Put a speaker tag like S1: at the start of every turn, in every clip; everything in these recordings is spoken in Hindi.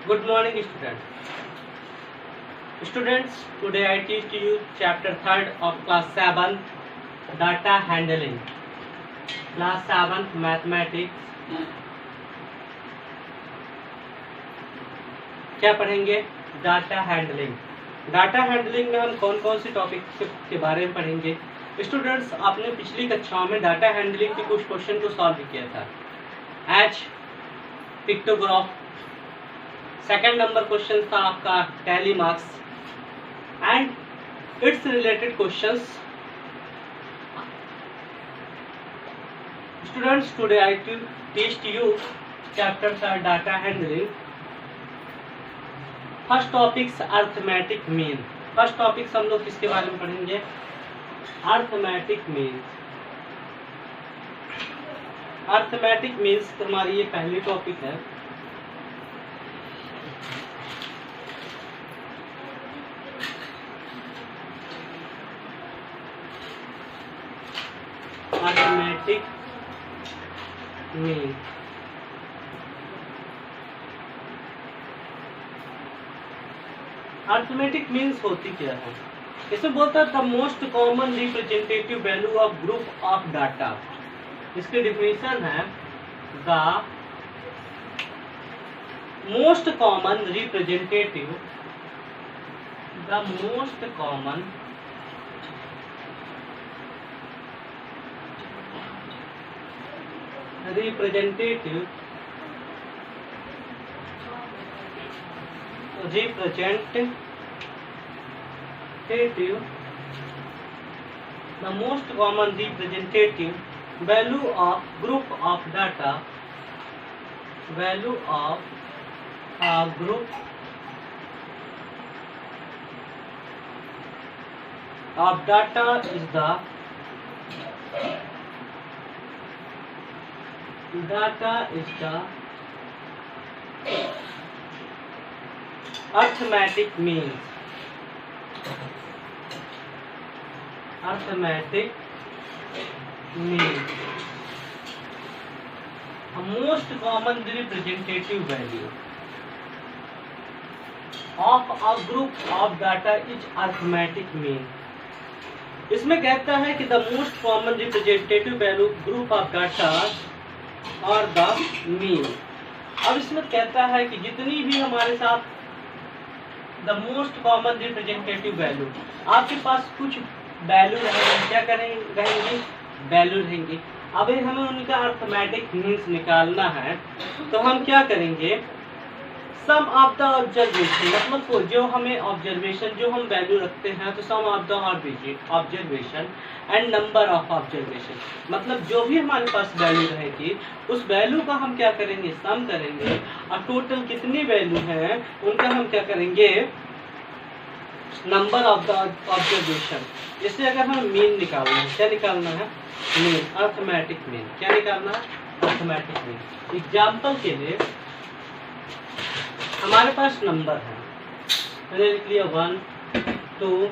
S1: Good morning, students. Students, today I teach you chapter 3rd of class 7, data handling. Class 7 mathematics. क्या पढ़ेंगे? Data handling. डाटा हैंडलिंग में हम कौन कौन से टॉपिक के बारे में पढ़ेंगे? स्टूडेंट्स, आपने पिछली कक्षाओं में डाटा हैंडलिंग के कुछ क्वेश्चन को सॉल्व किया था. H pictograph. Second number question था आपका tally marks and it's related questions. Students, today I teach you chapter 3 data handling. First topics arithmetic mean. First topics हम लोग किसके बारे में पढ़ेंगे? Arithmetic mean. अर्थमेटिक मीन्स हमारी ये पहली टॉपिक है. Arithmetic mean. अर्थमेटिक मीन्स होती क्या है? इसमें बोलता है the most common representative value of group of data. इसकी डिफिनेशन है the most common representative representative the most common representative value of group of data. Value of a group of data is the arithmetic means. Arithmetic means a most common representative value of a group of data is arithmetic mean. इसमें कहता है कि the most common representative value group of data और द मीन. अब इसमें कहता है कि जितनी भी हमारे साथ the most common representative value, आपके पास कुछ वैल्यू रहेंगे. क्या रहेंगी? वैल्यू रहेंगी. अब हमें उनका अर्थमेटिक मीन्स निकालना है, तो हम क्या करेंगे? सम ऑफ द ऑब्जर्वेशन, मतलब जो हमें ऑब्जर्वेशन जो हम वैल्यू रखते हैं, तो sum of the observation and number of observation, मतलब जो भी हमारे पास वैल्यू रहेगी उस वैल्यू का हम क्या करेंगे? सम करेंगे. और टोटल कितनी वैल्यू हैं उनका हम क्या करेंगे? Number of the observation. इससे अगर हम मीन निकालना है, क्या निकालना है? मीन. Arithmetic mean. क्या निकालना है? Arithmetic mean. एग्जाम्पल के लिए हमारे पास नंबर है, मैंने लिख लिया 1 2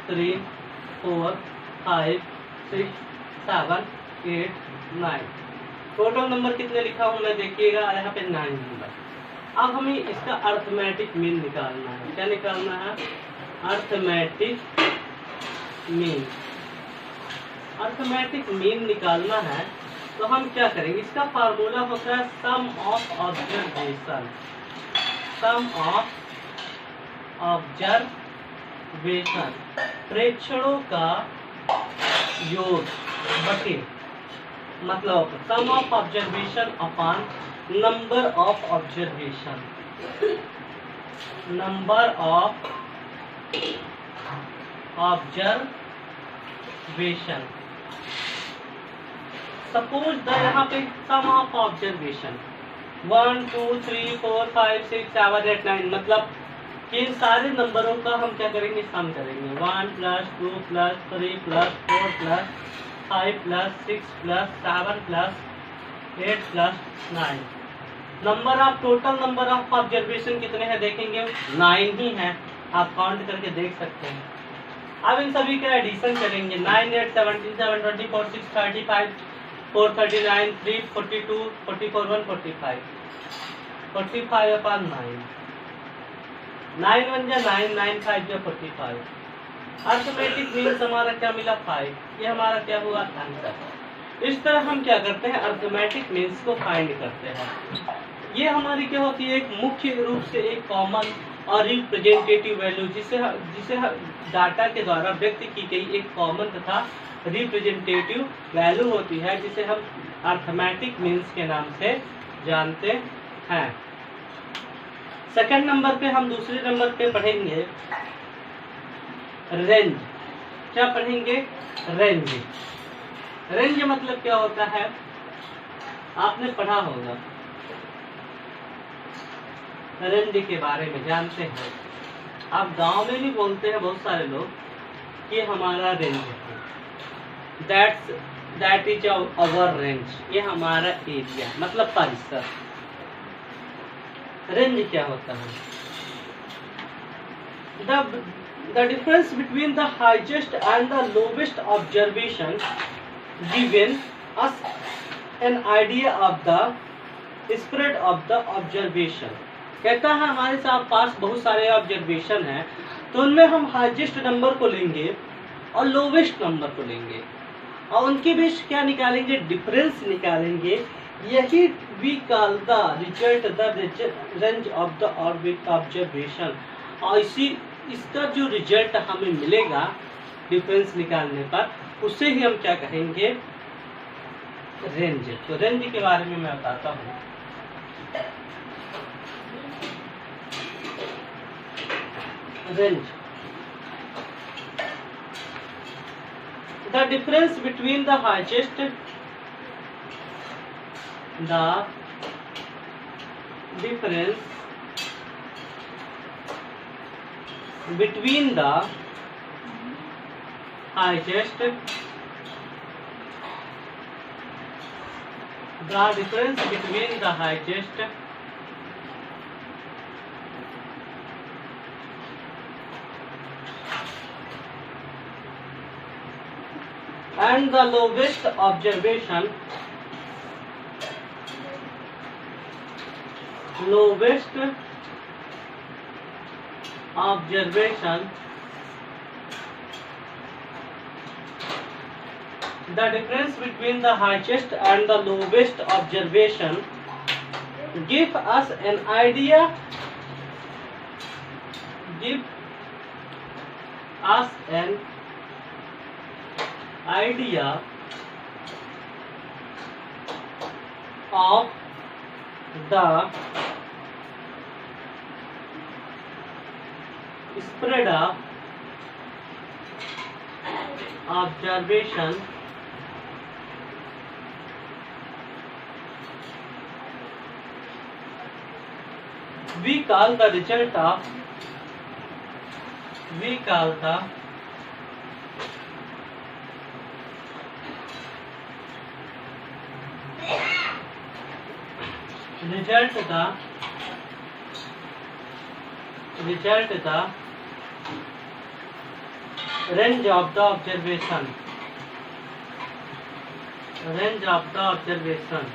S1: 3 4 5 6 7 8 9. टोटल नंबर कितने लिखा हूं मैं? देखिएगा यहाँ पे 9 नंबर. अब हमें इसका अर्थमेटिक मीन निकालना है. क्या निकालना है? Arithmetic mean. अर्थमेटिक मीन निकालना है तो हम क्या करेंगे? इसका फार्मूला होता है sum of observation. Sum of observation, प्रेक्षणों का योग बटे, मतलब sum of observation upon number of observation. Number of observation. Suppose the यहाँ पे सम ऑफ ऑब्जर्वेशन 1 2 3 4 5 6 7 8 9, मतलब कि इन सारे नंबरों का हम क्या करेंगे? सम करेंगे. 1 + 2 + 3 + 4 + 5 + 6 + 7 + 8 + 9. Number of total number of observation कितने हैं? देखेंगे 9 ही हैं. आप काउंट करके देख सकते हैं. अब इन सभी का एडिशन करेंगे. 9 8 17 7 24 6 35 4 39 3 42 44 1 45 45/9. 9 1 जा 9, 9 5 जा 45। अर्थमेटिक मीन्स हमारा क्या मिला 5, ये हमारा क्या हुआ आंसर। इस तरह हम क्या करते हैं अर्थमेटिक मीन्स को फाइंड करते हैं। ये हमारी क्या होती है एक मुख्य रूप से एक कॉमन और रिप्रेजेंटेटिव वैल्यू जिसे डाटा के द्वारा व्यक्त की गई एक कॉमन तथा रिप्रेजेंटेटिव वैल्यू होती है, जिसे हम अर्थमेटिक मीन्स के नाम से जानते हैं। सेकंड नंबर पे हम दूसरे नंबर पे पढ़ेंगे रेंज। क्या पढ़ेंगे? रेंज। रेंज मतलब क्या होता है आपने पढ़ा होगा, रेंज के बारे में जानते हैं। आप गांव में भी बोलते हैं बहुत सारे लोग कि हमारा रेंज है, दैट इज अवर रेंज, ये हमारा एरिया मतलब परिसर। रेंज क्या होता है? The difference between the highest and the lowest observation given us an idea of the spread of the observation। कहता है हमारे पास बहुत सारे ऑब्जर्वेशन हैं, तो उनमें हम हाईएस्ट नंबर को लेंगे और लोवेस्ट नंबर को लेंगे और उनके बीच क्या निकालेंगे? डिफरेंस निकालेंगे। यही we call the result the range of the observation. और इसका जो रिजल्ट हमें मिलेगा डिफरेंस निकालने पर, उससे ही हम क्या कहेंगे? रेंज। तो रेंज के बारे में मैं बताता हूँ। Range, the difference between the highest, the difference between the highest, the difference between the highest and the lowest observation, lowest observation, the difference between the highest and the lowest observation give us an idea, give us an idea of the spread of observation we call the result of result the range of the observation, range of the observation।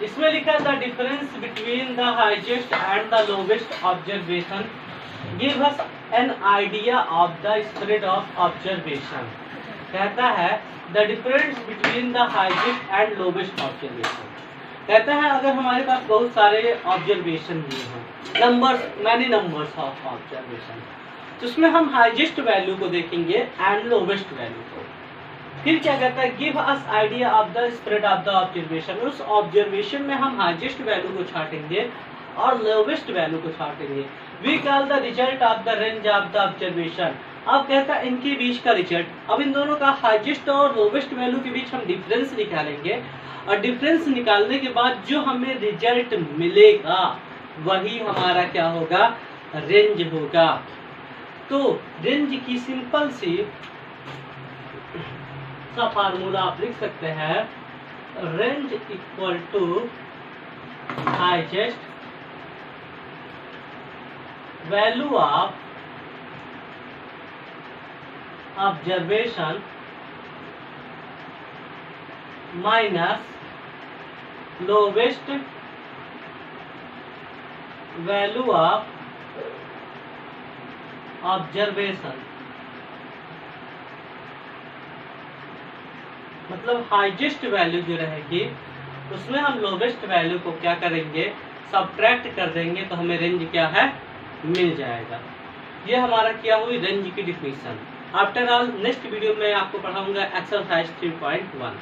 S1: इसमें लिखा the difference between the highest and the lowest observation give us an idea of the spread of observation. कहता है the difference between the highest and lowest observation. कहता है अगर हमारे पास बहुत सारे ऑब्जर्वेशन दिए हैं, numbers, many numbers of observation, तो उसमें हम हाईएस्ट वैल्यू को देखेंगे एंड लोवेस्ट वैल्यू को। फिर क्या कहता है give us idea of the spread of the observation. उस ऑब्जर्वेशन में हम हाईएस्ट वैल्यू को छांटेंगे और लोवेस्ट वैल्यू को छांटेंगे। We call the result of the range of the observation. अब कहता है इनके बीच का रिजल्ट, अब इन दोनों का हाईएस्ट और लोवेस्ट वैल्यू के बीच हम डिफरेंस निकालेंगे और डिफरेंस निकालने के बाद जो हमें रिजल्ट मिलेगा वही हमारा क्या होगा? रेंज होगा। तो रेंज की सिंपल सी सा फार्मूला आप लिख सकते हैं, range equal to highest value of observation minus lowest value of observation, मतलब हाईएस्ट वैल्यू जो रहेगी उसमें हम लोवेस्ट वैल्यू को क्या करेंगे, सब्ट्रैक्ट कर देंगे, तो हमें रेंज क्या है, मिल जाएगा। ये हमारा क्या हुई रेंज की definition. After all next video में आपको पढ़ाऊंगा एक्सरसाइज 3.1।